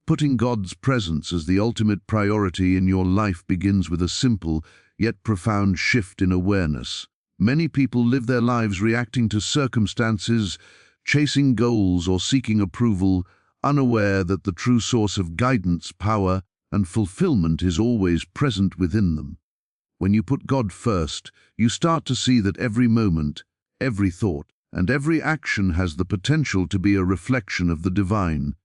Putting God's presence as the ultimate priority in your life begins with a simple, yet profound shift in awareness. Many people live their lives reacting to circumstances, chasing goals or seeking approval, unaware that the true source of guidance, power, and fulfillment is always present within them. When you put God first, you start to see that every moment, every thought, and every action has the potential to be a reflection of the divine.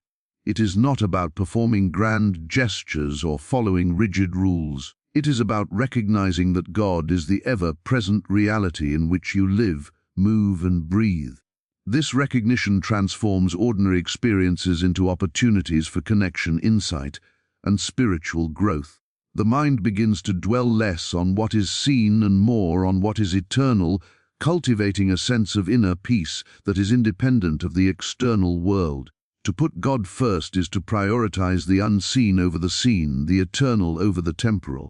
It is not about performing grand gestures or following rigid rules. It is about recognizing that God is the ever-present reality in which you live, move, and breathe. This recognition transforms ordinary experiences into opportunities for connection, insight, and spiritual growth. The mind begins to dwell less on what is seen and more on what is eternal, cultivating a sense of inner peace that is independent of the external world. To put God first is to prioritize the unseen over the seen, the eternal over the temporal.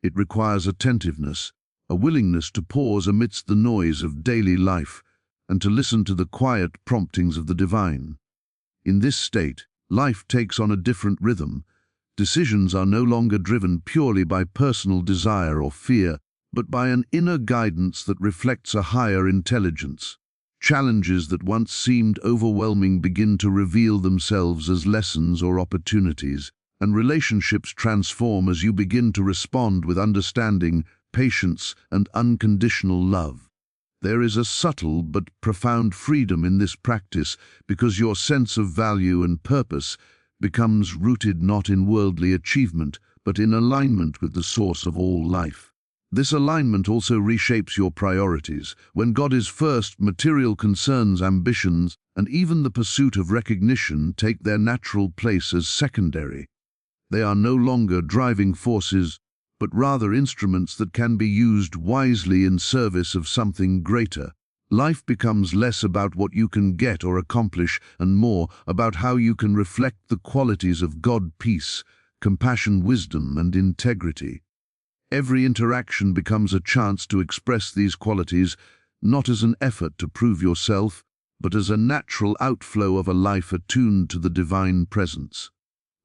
It requires attentiveness, a willingness to pause amidst the noise of daily life, and to listen to the quiet promptings of the divine. In this state, life takes on a different rhythm. Decisions are no longer driven purely by personal desire or fear, but by an inner guidance that reflects a higher intelligence. Challenges that once seemed overwhelming begin to reveal themselves as lessons or opportunities, and relationships transform as you begin to respond with understanding, patience, and unconditional love. There is a subtle but profound freedom in this practice because your sense of value and purpose becomes rooted not in worldly achievement, but in alignment with the source of all life. This alignment also reshapes your priorities. When God is first, material concerns, ambitions, and even the pursuit of recognition take their natural place as secondary. They are no longer driving forces, but rather instruments that can be used wisely in service of something greater. Life becomes less about what you can get or accomplish and more about how you can reflect the qualities of God: peace, compassion, wisdom, and integrity. Every interaction becomes a chance to express these qualities, not as an effort to prove yourself, but as a natural outflow of a life attuned to the divine presence.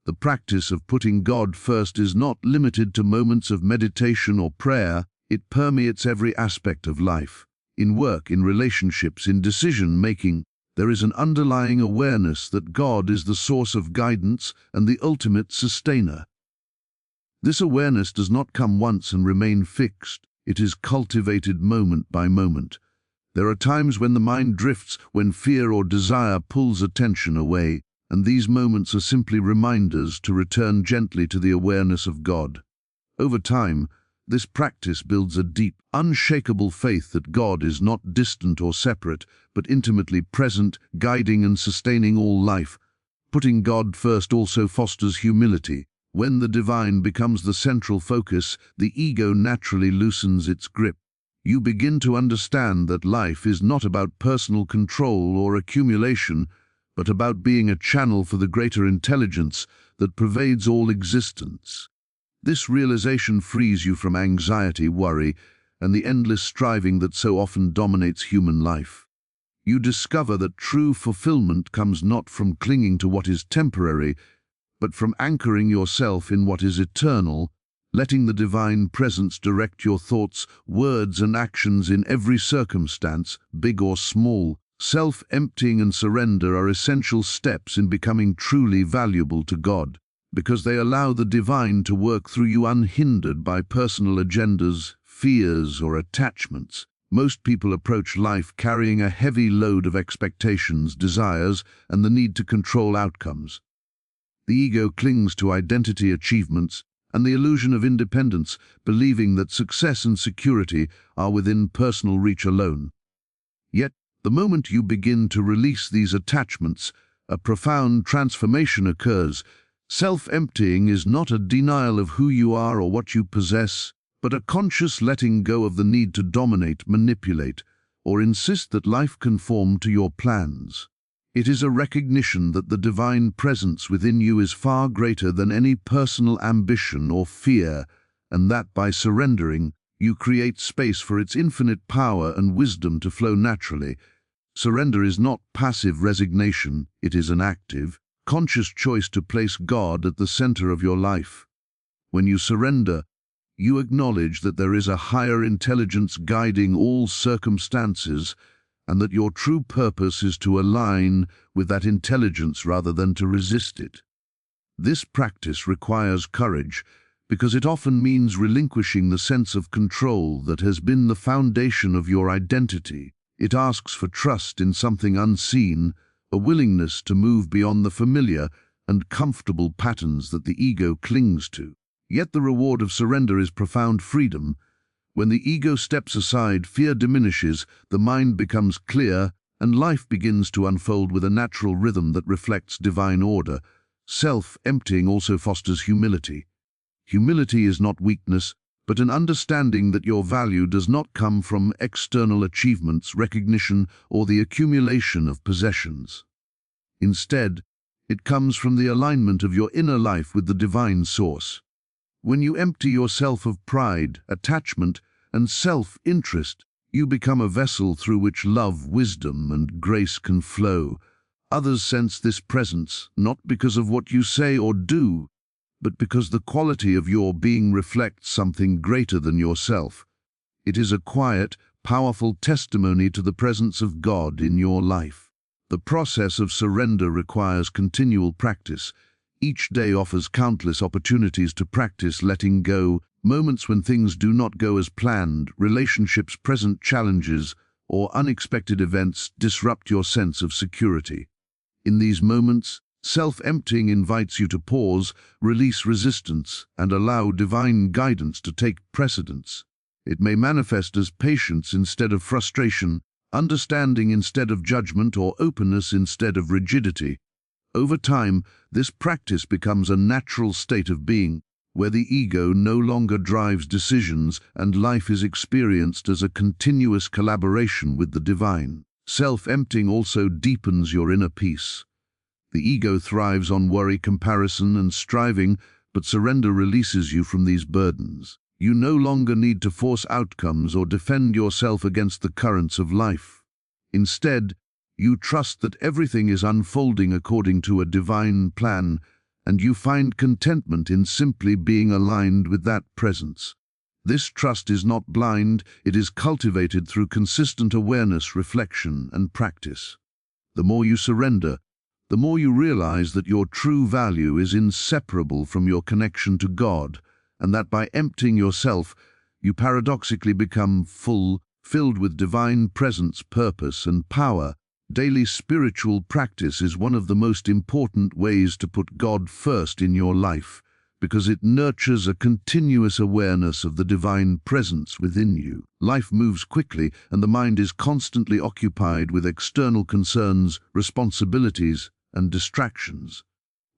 The practice of putting God first is not limited to moments of meditation or prayer. It permeates every aspect of life. In work, in relationships, in decision-making, there is an underlying awareness that God is the source of guidance and the ultimate sustainer. This awareness does not come once and remain fixed. It is cultivated moment by moment. There are times when the mind drifts, when fear or desire pulls attention away, and these moments are simply reminders to return gently to the awareness of God. Over time, this practice builds a deep, unshakable faith that God is not distant or separate, but intimately present, guiding and sustaining all life. Putting God first also fosters humility. When the divine becomes the central focus, the ego naturally loosens its grip. You begin to understand that life is not about personal control or accumulation, but about being a channel for the greater intelligence that pervades all existence. This realization frees you from anxiety, worry, and the endless striving that so often dominates human life. You discover that true fulfillment comes not from clinging to what is temporary, but from anchoring yourself in what is eternal, letting the divine presence direct your thoughts, words, and actions in every circumstance, big or small. Self-emptying and surrender are essential steps in becoming truly valuable to God, because they allow the divine to work through you unhindered by personal agendas, fears, or attachments. Most people approach life carrying a heavy load of expectations, desires, and the need to control outcomes. The ego clings to identity, achievements, and the illusion of independence, believing that success and security are within personal reach alone. Yet, the moment you begin to release these attachments, a profound transformation occurs. Self-emptying is not a denial of who you are or what you possess, but a conscious letting go of the need to dominate, manipulate, or insist that life conform to your plans. It is a recognition that the divine presence within you is far greater than any personal ambition or fear, and that by surrendering, you create space for its infinite power and wisdom to flow naturally. Surrender is not passive resignation, it is an active, conscious choice to place God at the center of your life. When you surrender, you acknowledge that there is a higher intelligence guiding all circumstances, and that your true purpose is to align with that intelligence rather than to resist it. This practice requires courage, because it often means relinquishing the sense of control that has been the foundation of your identity. It asks for trust in something unseen, a willingness to move beyond the familiar and comfortable patterns that the ego clings to. Yet the reward of surrender is profound freedom. When the ego steps aside, fear diminishes, the mind becomes clear, and life begins to unfold with a natural rhythm that reflects divine order. Self-emptying also fosters humility. Humility is not weakness, but an understanding that your value does not come from external achievements, recognition, or the accumulation of possessions. Instead, it comes from the alignment of your inner life with the divine source. When you empty yourself of pride, attachment, and self-interest, you become a vessel through which love, wisdom, and grace can flow. Others sense this presence, not because of what you say or do, but because the quality of your being reflects something greater than yourself. It is a quiet, powerful testimony to the presence of God in your life. The process of surrender requires continual practice. Each day offers countless opportunities to practice letting go, moments when things do not go as planned, relationships present challenges, or unexpected events disrupt your sense of security. In these moments, self-emptying invites you to pause, release resistance, and allow divine guidance to take precedence. It may manifest as patience instead of frustration, understanding instead of judgment, or openness instead of rigidity. Over time, this practice becomes a natural state of being, where the ego no longer drives decisions and life is experienced as a continuous collaboration with the divine. Self-emptying also deepens your inner peace. The ego thrives on worry, comparison, and striving, but surrender releases you from these burdens. You no longer need to force outcomes or defend yourself against the currents of life. Instead, you trust that everything is unfolding according to a divine plan, and you find contentment in simply being aligned with that presence. This trust is not blind, it is cultivated through consistent awareness, reflection, and practice. The more you surrender, the more you realize that your true value is inseparable from your connection to God, and that by emptying yourself, you paradoxically become full, filled with divine presence, purpose, and power. Daily spiritual practice is one of the most important ways to put God first in your life, because it nurtures a continuous awareness of the divine presence within you. Life moves quickly, and the mind is constantly occupied with external concerns, responsibilities, and distractions.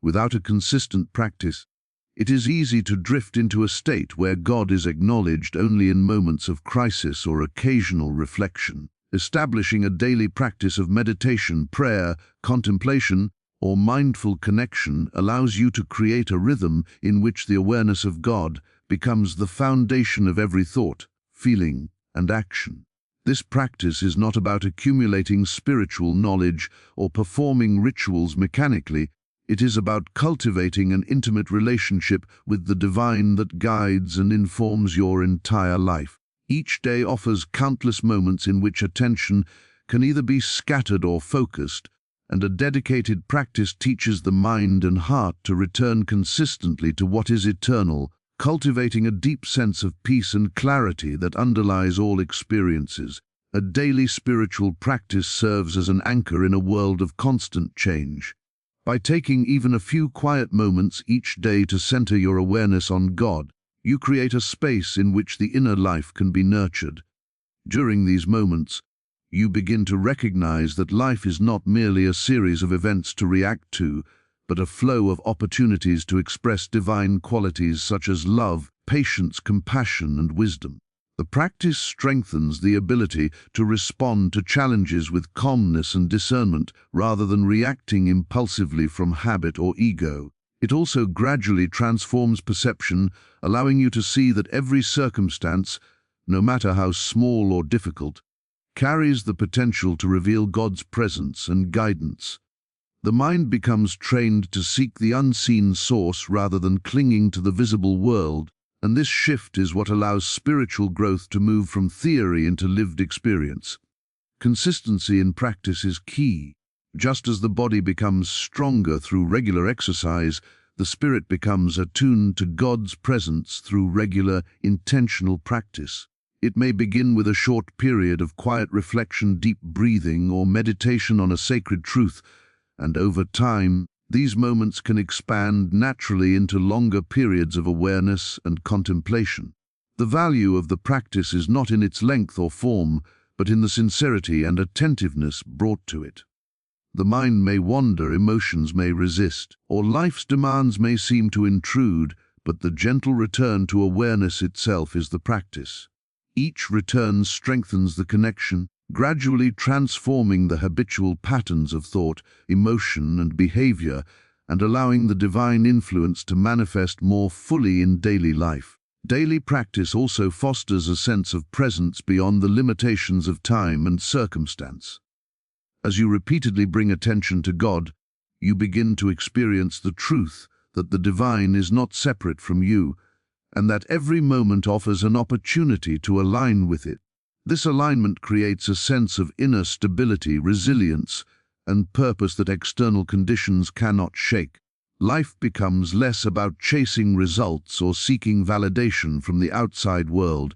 Without a consistent practice, it is easy to drift into a state where God is acknowledged only in moments of crisis or occasional reflection. Establishing a daily practice of meditation, prayer, contemplation, or mindful connection allows you to create a rhythm in which the awareness of God becomes the foundation of every thought, feeling, and action. This practice is not about accumulating spiritual knowledge or performing rituals mechanically. It is about cultivating an intimate relationship with the divine that guides and informs your entire life. Each day offers countless moments in which attention can either be scattered or focused, and a dedicated practice teaches the mind and heart to return consistently to what is eternal, cultivating a deep sense of peace and clarity that underlies all experiences. A daily spiritual practice serves as an anchor in a world of constant change. By taking even a few quiet moments each day to center your awareness on God, you create a space in which the inner life can be nurtured. During these moments, you begin to recognize that life is not merely a series of events to react to, but a flow of opportunities to express divine qualities such as love, patience, compassion, and wisdom. The practice strengthens the ability to respond to challenges with calmness and discernment rather than reacting impulsively from habit or ego. It also gradually transforms perception, allowing you to see that every circumstance, no matter how small or difficult, carries the potential to reveal God's presence and guidance. The mind becomes trained to seek the unseen source rather than clinging to the visible world, and this shift is what allows spiritual growth to move from theory into lived experience. Consistency in practice is key. Just as the body becomes stronger through regular exercise, the spirit becomes attuned to God's presence through regular, intentional practice. It may begin with a short period of quiet reflection, deep breathing, or meditation on a sacred truth, and over time, these moments can expand naturally into longer periods of awareness and contemplation. The value of the practice is not in its length or form, but in the sincerity and attentiveness brought to it. The mind may wander, emotions may resist, or life's demands may seem to intrude, but the gentle return to awareness itself is the practice. Each return strengthens the connection, gradually transforming the habitual patterns of thought, emotion, and behavior, and allowing the divine influence to manifest more fully in daily life. Daily practice also fosters a sense of presence beyond the limitations of time and circumstance. As you repeatedly bring attention to God, you begin to experience the truth that the divine is not separate from you, and that every moment offers an opportunity to align with it. This alignment creates a sense of inner stability, resilience, and purpose that external conditions cannot shake. Life becomes less about chasing results or seeking validation from the outside world,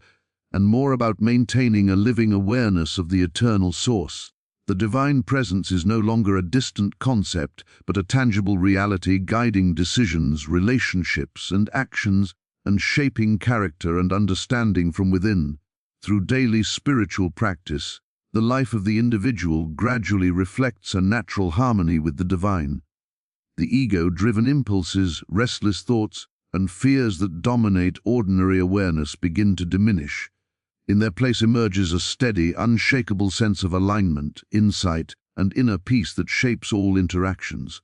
and more about maintaining a living awareness of the eternal source. The divine presence is no longer a distant concept, but a tangible reality guiding decisions, relationships, and actions, and shaping character and understanding from within. Through daily spiritual practice, the life of the individual gradually reflects a natural harmony with the divine. The ego-driven impulses, restless thoughts, and fears that dominate ordinary awareness begin to diminish. In their place emerges a steady, unshakable sense of alignment, insight, and inner peace that shapes all interactions.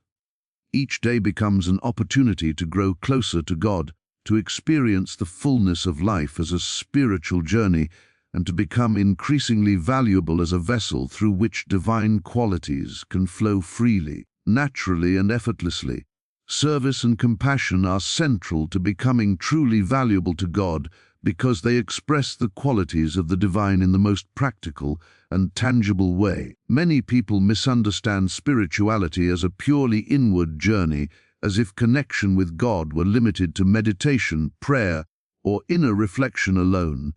Each day becomes an opportunity to grow closer to God, to experience the fullness of life as a spiritual journey, and to become increasingly valuable as a vessel through which divine qualities can flow freely, naturally, and effortlessly. Service and compassion are central to becoming truly valuable to God, because they express the qualities of the divine in the most practical and tangible way. Many people misunderstand spirituality as a purely inward journey, as if connection with God were limited to meditation, prayer, or inner reflection alone.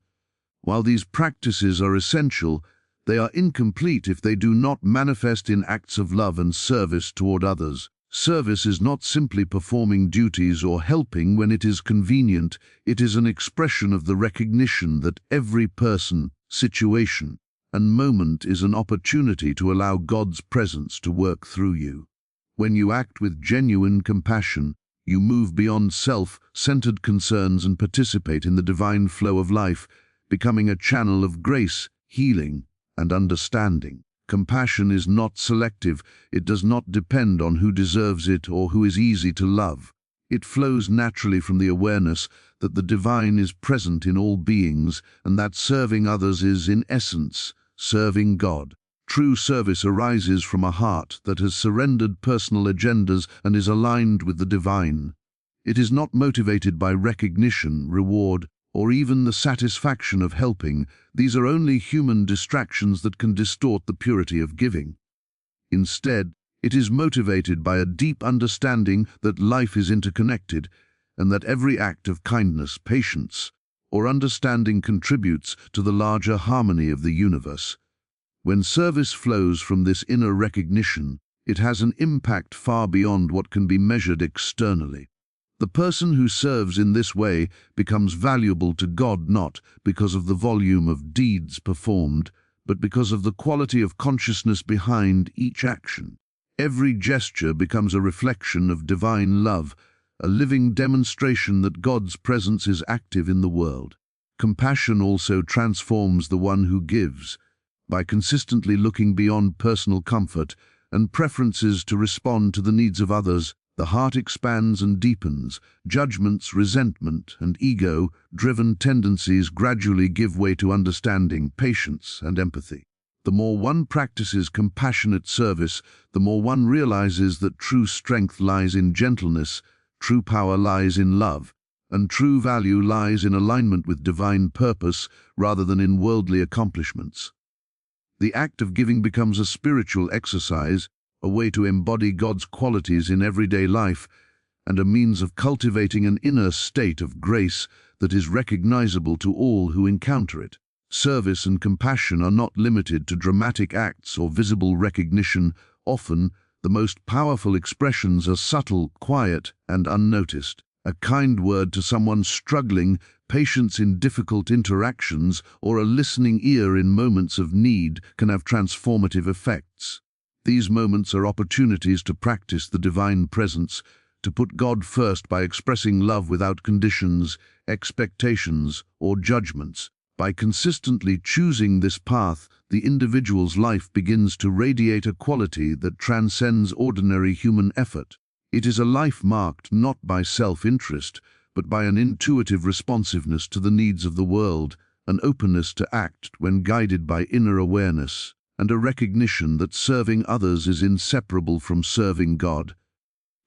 While these practices are essential, they are incomplete if they do not manifest in acts of love and service toward others. Service is not simply performing duties or helping when it is convenient. It is an expression of the recognition that every person, situation, and moment is an opportunity to allow God's presence to work through you. When you act with genuine compassion, you move beyond self-centered concerns and participate in the divine flow of life, becoming a channel of grace, healing, and understanding. Compassion is not selective. It does not depend on who deserves it or who is easy to love. It flows naturally from the awareness that the divine is present in all beings, and that serving others is, in essence, serving God. True service arises from a heart that has surrendered personal agendas and is aligned with the divine. It is not motivated by recognition, reward, or even the satisfaction of helping. These are only human distractions that can distort the purity of giving. Instead, it is motivated by a deep understanding that life is interconnected, and that every act of kindness, patience, or understanding contributes to the larger harmony of the universe. When service flows from this inner recognition, it has an impact far beyond what can be measured externally. The person who serves in this way becomes valuable to God not because of the volume of deeds performed, but because of the quality of consciousness behind each action. Every gesture becomes a reflection of divine love, a living demonstration that God's presence is active in the world. Compassion also transforms the one who gives. By consistently looking beyond personal comfort and preferences to respond to the needs of others, the heart expands and deepens. Judgments, resentment, and ego-driven tendencies gradually give way to understanding, patience, and empathy. The more one practices compassionate service, the more one realizes that true strength lies in gentleness, true power lies in love, and true value lies in alignment with divine purpose rather than in worldly accomplishments. The act of giving becomes a spiritual exercise, a way to embody God's qualities in everyday life, and a means of cultivating an inner state of grace that is recognizable to all who encounter it. Service and compassion are not limited to dramatic acts or visible recognition. Often, the most powerful expressions are subtle, quiet, and unnoticed. A kind word to someone struggling, patience in difficult interactions, or a listening ear in moments of need can have transformative effects. These moments are opportunities to practice the divine presence, to put God first by expressing love without conditions, expectations, or judgments. By consistently choosing this path, the individual's life begins to radiate a quality that transcends ordinary human effort. It is a life marked not by self-interest, but by an intuitive responsiveness to the needs of the world, an openness to act when guided by inner awareness, and a recognition that serving others is inseparable from serving God.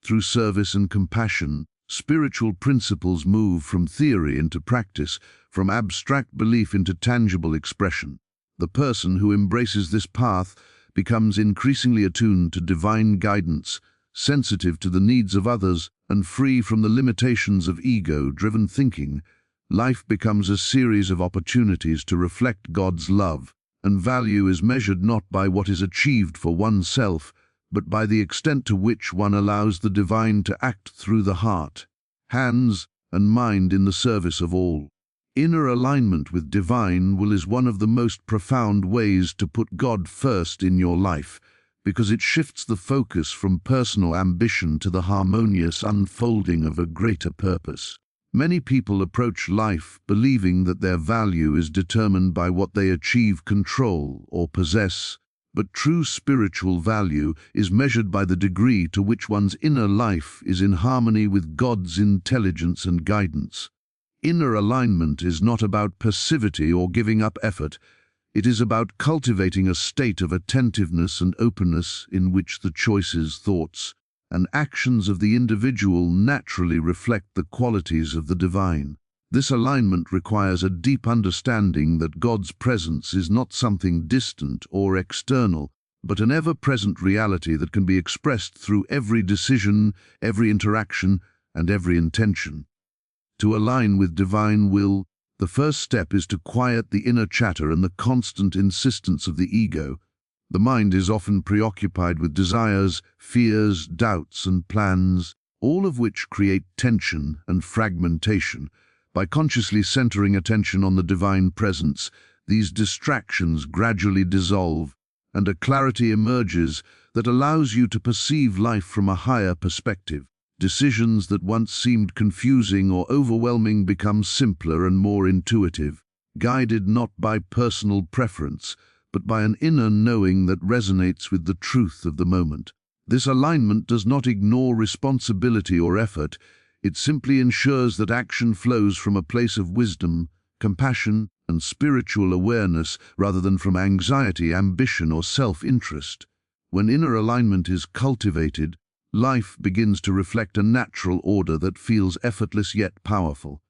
Through service and compassion, spiritual principles move from theory into practice, from abstract belief into tangible expression. The person who embraces this path becomes increasingly attuned to divine guidance, sensitive to the needs of others, and free from the limitations of ego-driven thinking. Life becomes a series of opportunities to reflect God's love, and value is measured not by what is achieved for oneself, but by the extent to which one allows the divine to act through the heart, hands, and mind in the service of all. Inner alignment with divine will is one of the most profound ways to put God first in your life, because it shifts the focus from personal ambition to the harmonious unfolding of a greater purpose. Many people approach life believing that their value is determined by what they achieve, control, or possess, but true spiritual value is measured by the degree to which one's inner life is in harmony with God's intelligence and guidance. Inner alignment is not about passivity or giving up effort. It is about cultivating a state of attentiveness and openness in which the choices, thoughts, and actions of the individual naturally reflect the qualities of the divine. This alignment requires a deep understanding that God's presence is not something distant or external, but an ever-present reality that can be expressed through every decision, every interaction, and every intention. To align with divine will, the first step is to quiet the inner chatter and the constant insistence of the ego. The mind is often preoccupied with desires, fears, doubts, and plans, all of which create tension and fragmentation. By consciously centering attention on the divine presence, these distractions gradually dissolve, and a clarity emerges that allows you to perceive life from a higher perspective. Decisions that once seemed confusing or overwhelming become simpler and more intuitive, guided not by personal preference, but by an inner knowing that resonates with the truth of the moment. This alignment does not ignore responsibility or effort. It simply ensures that action flows from a place of wisdom, compassion, and spiritual awareness rather than from anxiety, ambition, or self-interest. When inner alignment is cultivated, life begins to reflect a natural order that feels effortless yet powerful.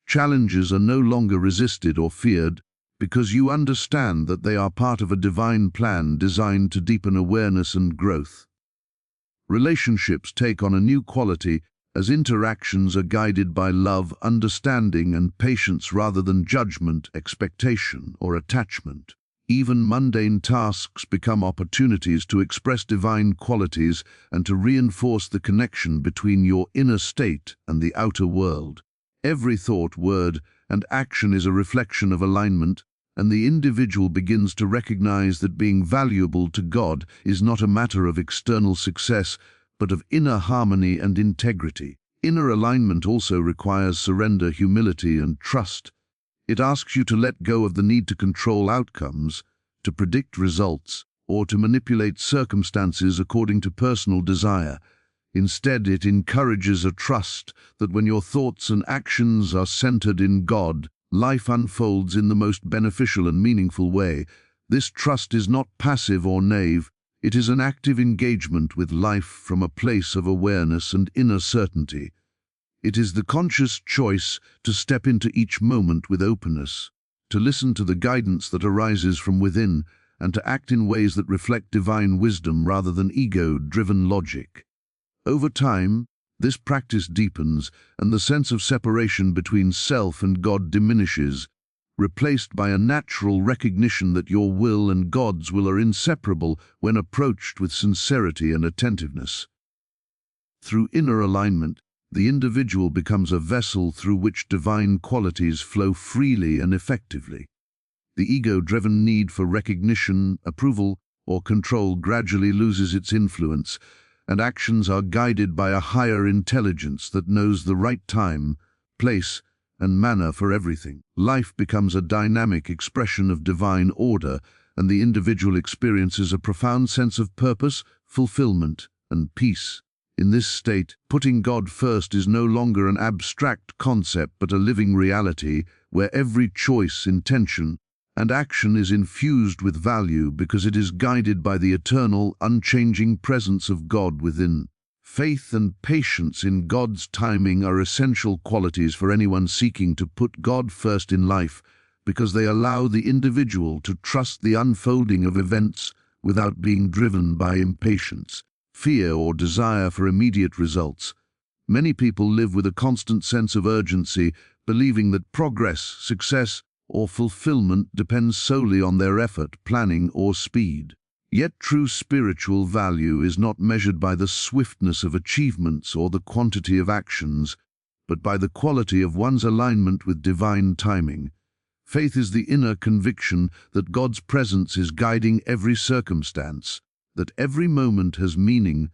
Challenges are no longer resisted or feared because you understand that they are part of a divine plan designed to deepen awareness and growth. Relationships take on a new quality as interactions are guided by love, understanding, and patience rather than judgment, expectation, or attachment. Even mundane tasks become opportunities to express divine qualities and to reinforce the connection between your inner state and the outer world. Every thought, word, and action is a reflection of alignment, and the individual begins to recognize that being valuable to God is not a matter of external success, but of inner harmony and integrity. Inner alignment also requires surrender, humility, and trust. It asks you to let go of the need to control outcomes, to predict results, or to manipulate circumstances according to personal desire. Instead, it encourages a trust that when your thoughts and actions are centered in God, life unfolds in the most beneficial and meaningful way. This trust is not passive or naive, it is an active engagement with life from a place of awareness and inner certainty. It is the conscious choice to step into each moment with openness, to listen to the guidance that arises from within, and to act in ways that reflect divine wisdom rather than ego-driven logic. Over time, this practice deepens, and the sense of separation between self and God diminishes, replaced by a natural recognition that your will and God's will are inseparable when approached with sincerity and attentiveness. Through inner alignment, the individual becomes a vessel through which divine qualities flow freely and effectively. The ego-driven need for recognition, approval, or control gradually loses its influence, and actions are guided by a higher intelligence that knows the right time, place, and manner for everything. Life becomes a dynamic expression of divine order, and the individual experiences a profound sense of purpose, fulfillment, and peace. In this state, putting God first is no longer an abstract concept but a living reality where every choice, intention, and action is infused with value because it is guided by the eternal, unchanging presence of God within. Faith and patience in God's timing are essential qualities for anyone seeking to put God first in life because they allow the individual to trust the unfolding of events without being driven by impatience, fear, or desire for immediate results. Many people live with a constant sense of urgency, believing that progress, success, or fulfillment depends solely on their effort, planning, or speed. Yet true spiritual value is not measured by the swiftness of achievements or the quantity of actions, but by the quality of one's alignment with divine timing. Faith is the inner conviction that God's presence is guiding every circumstance, that every moment has meaning,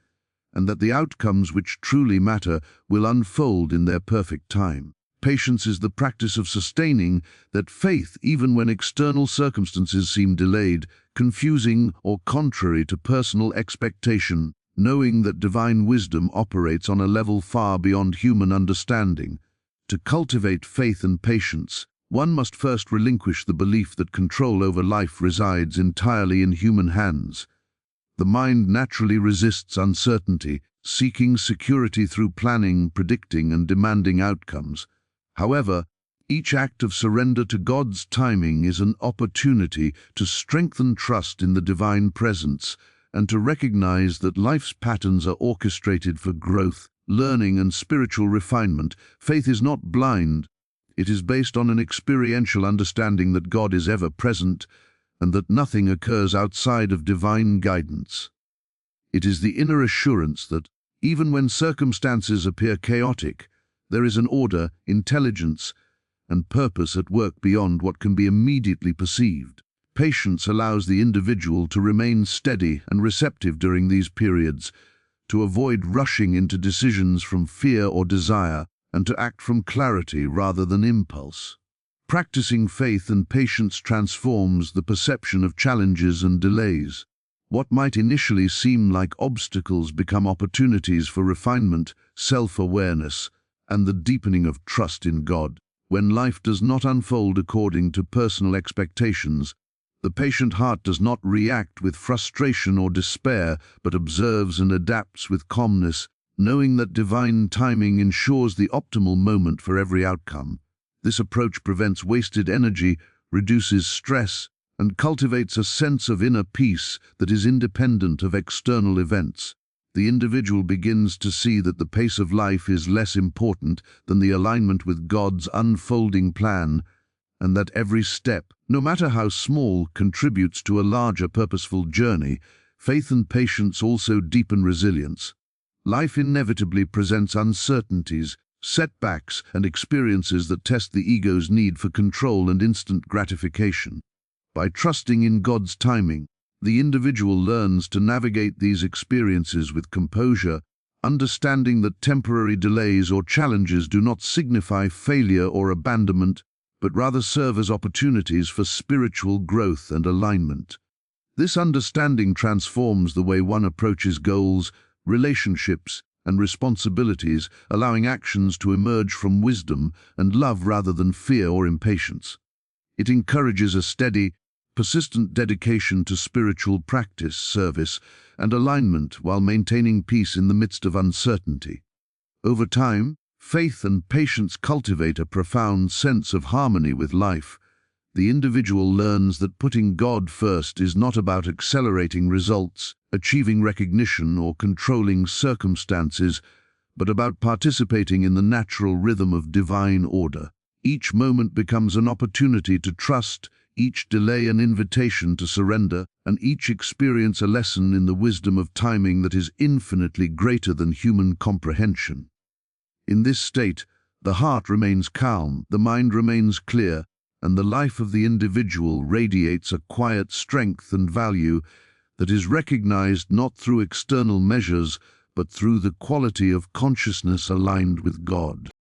and that the outcomes which truly matter will unfold in their perfect time. Patience is the practice of sustaining that faith even when external circumstances seem delayed, confusing, or contrary to personal expectation, knowing that divine wisdom operates on a level far beyond human understanding. To cultivate faith and patience, one must first relinquish the belief that control over life resides entirely in human hands. The mind naturally resists uncertainty, seeking security through planning, predicting, and demanding outcomes. However, each act of surrender to God's timing is an opportunity to strengthen trust in the divine presence and to recognize that life's patterns are orchestrated for growth, learning, and spiritual refinement. Faith is not blind. It is based on an experiential understanding that God is ever present and that nothing occurs outside of divine guidance. It is the inner assurance that, even when circumstances appear chaotic, there is an order, intelligence, and purpose at work beyond what can be immediately perceived. Patience allows the individual to remain steady and receptive during these periods, to avoid rushing into decisions from fear or desire, and to act from clarity rather than impulse. Practicing faith and patience transforms the perception of challenges and delays. What might initially seem like obstacles become opportunities for refinement, self-awareness, and the deepening of trust in God. When life does not unfold according to personal expectations, the patient heart does not react with frustration or despair, but observes and adapts with calmness, knowing that divine timing ensures the optimal moment for every outcome. This approach prevents wasted energy, reduces stress, and cultivates a sense of inner peace that is independent of external events. The individual begins to see that the pace of life is less important than the alignment with God's unfolding plan, and that every step, no matter how small, contributes to a larger purposeful journey. Faith and patience also deepen resilience. Life inevitably presents uncertainties, setbacks, and experiences that test the ego's need for control and instant gratification. By trusting in God's timing, the individual learns to navigate these experiences with composure, understanding that temporary delays or challenges do not signify failure or abandonment, but rather serve as opportunities for spiritual growth and alignment. This understanding transforms the way one approaches goals, relationships, and responsibilities, allowing actions to emerge from wisdom and love rather than fear or impatience. It encourages a steady, persistent dedication to spiritual practice, service, and alignment while maintaining peace in the midst of uncertainty. Over time, faith and patience cultivate a profound sense of harmony with life. The individual learns that putting God first is not about accelerating results, achieving recognition, or controlling circumstances, but about participating in the natural rhythm of divine order. Each moment becomes an opportunity to trust, each delay an invitation to surrender, and each experience a lesson in the wisdom of timing that is infinitely greater than human comprehension. In this state, the heart remains calm, the mind remains clear, and the life of the individual radiates a quiet strength and value that is recognized not through external measures, but through the quality of consciousness aligned with God.